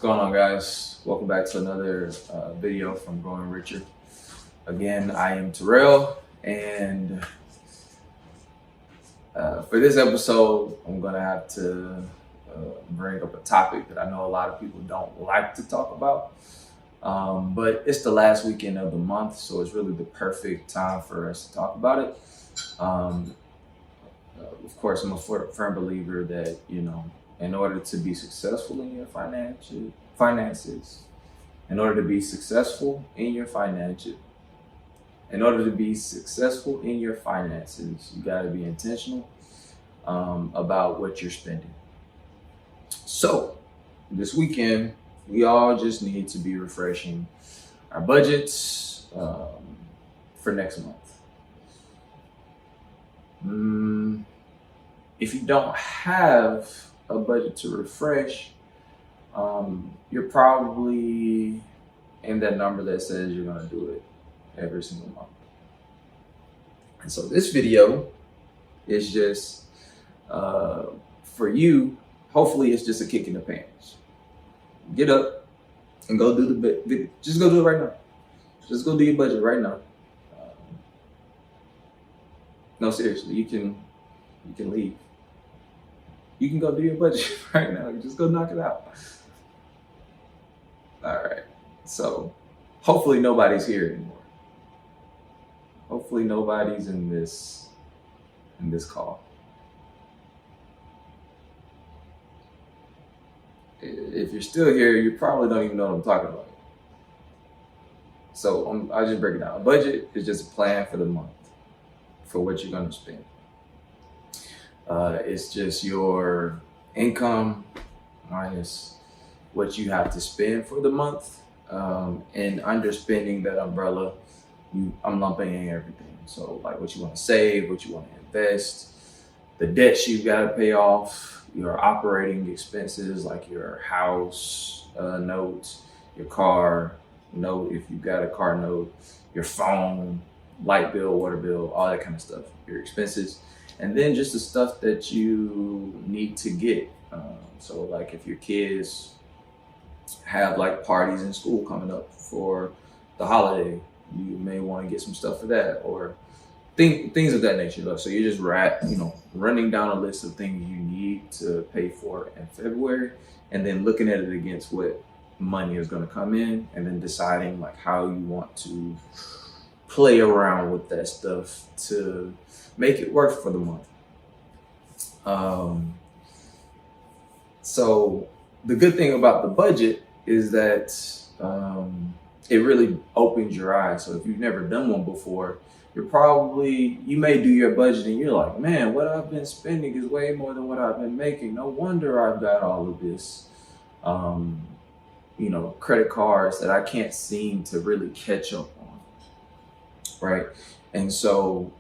going on, guys? Welcome back to another video from Growing Richer. Again, I am Terrell, and for this episode, I'm going to have to bring up a topic that I know a lot of people don't like to talk about, but it's the last weekend of the month, so it's really the perfect time for us to talk about it. Of course, I'm a firm believer that, in order to be successful in your finances, in order to be successful in your finances, you got to be intentional about what you're spending. So this weekend, we all just need to be refreshing our budgets for next month. If you don't have a budget to refresh, you're probably in that number that says you're going to do it every single month. And so this video is just for you. Hopefully it's just a kick in the pants. Get up and go do just go do it right now. Just go do your budget right now. No, seriously, you can leave. You can go do your budget right now. Just go knock it out. All right. So hopefully nobody's here anymore. Hopefully nobody's in this call. If you're still here, you probably don't even know what I'm talking about. So I'll just break it down. A budget is just a plan for the month, for what you're going to spend. It's just your income minus what you have to spend for the month. And under spending that umbrella, I'm lumping in everything. So like what you want to save, what you want to invest, the debts you got to pay off, your operating expenses like your house note, your car note if you got a car note, your phone, light bill, water bill, all that kind of stuff, your expenses. And then just the stuff that you need to get. So like if your kids have like parties in school coming up for the holiday, you may want to get some stuff for that, or things of that nature. So you're just running down a list of things you need to pay for in February, and then looking at it against what money is going to come in, and then deciding like how you want to play around with that stuff to make it work for the month. So the good thing about the budget is that it really opens your eyes. So if you've never done one before, you may do your budget and you're like, man, what I've been spending is way more than what I've been making. No wonder I've got all of this, credit cards that I can't seem to really catch up on. Right. And so,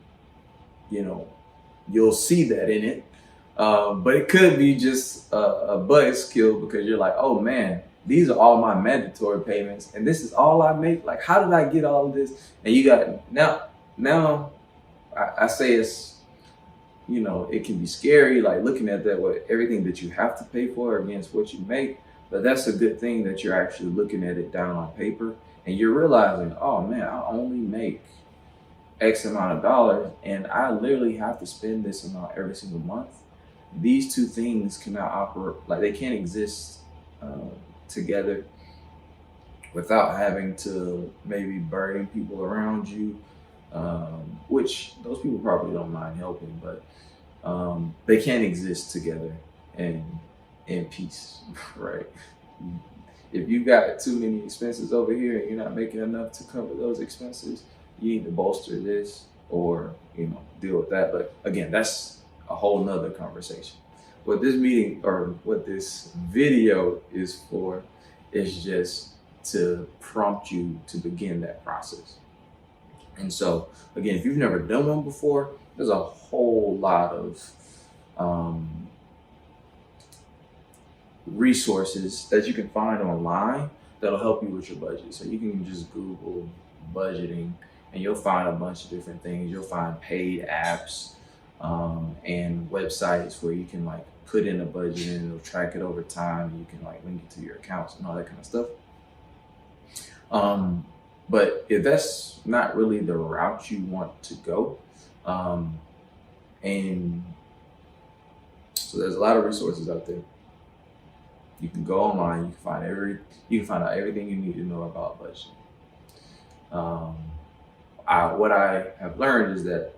you'll see that in it. But it could be just a buzzkill because you're like, oh man, these are all my mandatory payments and this is all I make. Like, how did I get all of this? And you got now I say it's, it can be scary, like looking at that, what everything that you have to pay for against what you make. But that's a good thing that you're actually looking at it down on paper and you're realizing, oh man, I only make X amount of dollars and I literally have to spend this amount every single month. These two things cannot operate, like they can't exist together without having to maybe burden people around you, which those people probably don't mind helping, but they can't exist together in peace, right? If you got too many expenses over here and you're not making enough to cover those expenses, you need to bolster this or, deal with that. But again, that's a whole nother conversation. What this meeting or what this video is for is just to prompt you to begin that process. And so again, if you've never done one before, there's a whole lot of resources that you can find online that'll help you with your budget. So you can just Google budgeting and you'll find a bunch of different things. You'll find paid apps and websites where you can like put in a budget and it'll track it over time. You can like link it to your accounts and all that kind of stuff. But if that's not really the route you want to go, and so there's a lot of resources out there. You can go online. You can find out everything you need to know about budgeting. What I have learned is that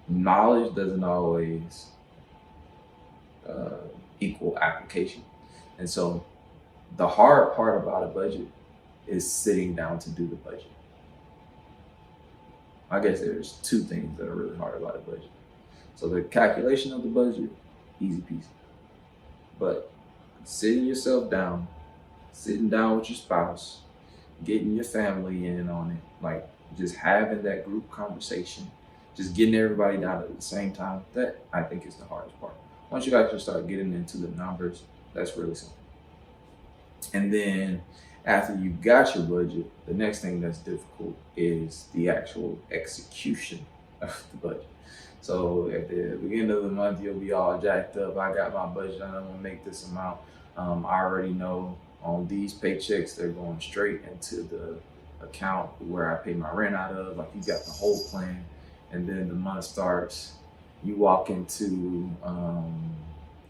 knowledge doesn't always equal application, and so the hard part about a budget is sitting down to do the budget. I guess there's two things that are really hard about a budget. So the calculation of the budget, easy peasy. But sitting yourself down, sitting down with your spouse, getting your family in on it, like just having that group conversation, just getting everybody down at the same time, that I think is the hardest part. Once you actually start getting into the numbers, that's really simple. And then after you got your budget, the next thing that's difficult is the actual execution of the budget. So at the beginning of the month, you'll be all jacked up. I got my budget. I'm gonna make this amount. I already know on these paychecks, they're going straight into the account where I pay my rent out of. Like, you got the whole plan, and then the month starts. You walk into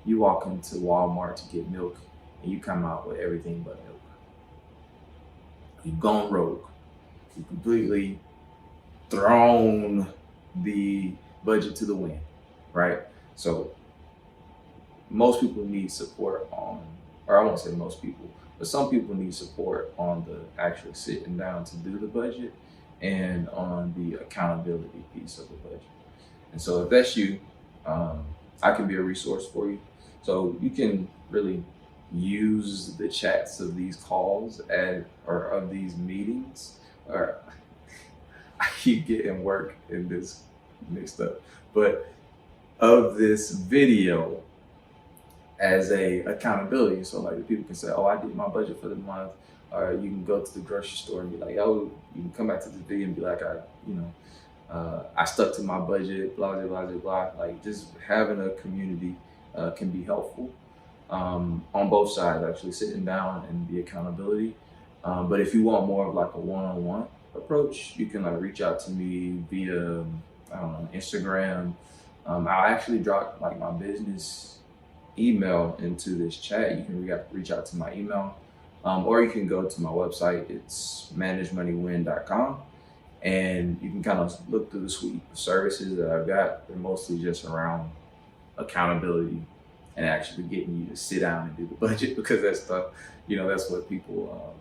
Walmart to get milk, and you come out with everything but milk. You've gone rogue. You've completely thrown the budget to the wind, right? So most people need support on, or I won't say most people, but some people need support on the actually sitting down to do the budget and on the accountability piece of the budget. And so if that's you, I can be a resource for you. So you can really use the chats of these calls or of these meetings, or I keep getting work in this mixed up, but of this video as a accountability. So like, the people can say, oh, I did my budget for the month, or you can go to the grocery store and be like, oh, you can come back to this video and be like, I stuck to my budget, blah, blah, blah, blah. Like, just having a community can be helpful on both sides, actually sitting down and the accountability. But if you want more of like a one-on-one approach, you can like reach out to me via, Instagram. I'll actually drop like my business email into this chat. You can reach out to my email, or you can go to my website. It's managemoneywin.com. And you can kind of look through the suite of services that I've got. They're mostly just around accountability and actually getting you to sit down and do the budget, because that's what people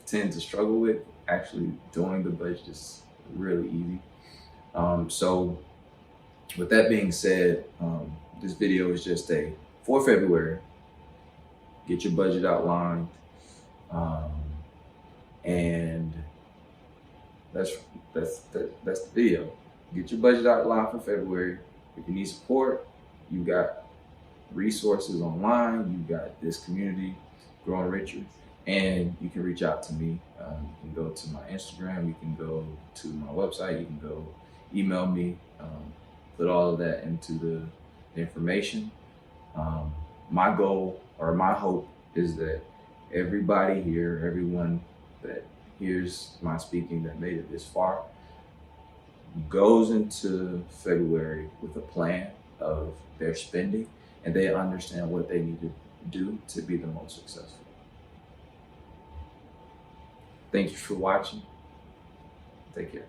tend to struggle with. Actually doing the budget is really easy. So with that being said, this video is just for February. Get your budget outlined, and that's the video. Get your budget outlined for February. If you need support, you got resources online. You got this community, Growing Richer, and you can reach out to me. You can go to my Instagram. You can go to my website. You can go email me. Put all of that into the information. My goal, or my hope, is that everybody here, everyone that hears my speaking that made it this far, goes into February with a plan of their spending, and they understand what they need to do to be the most successful. Thank you for watching. Take care.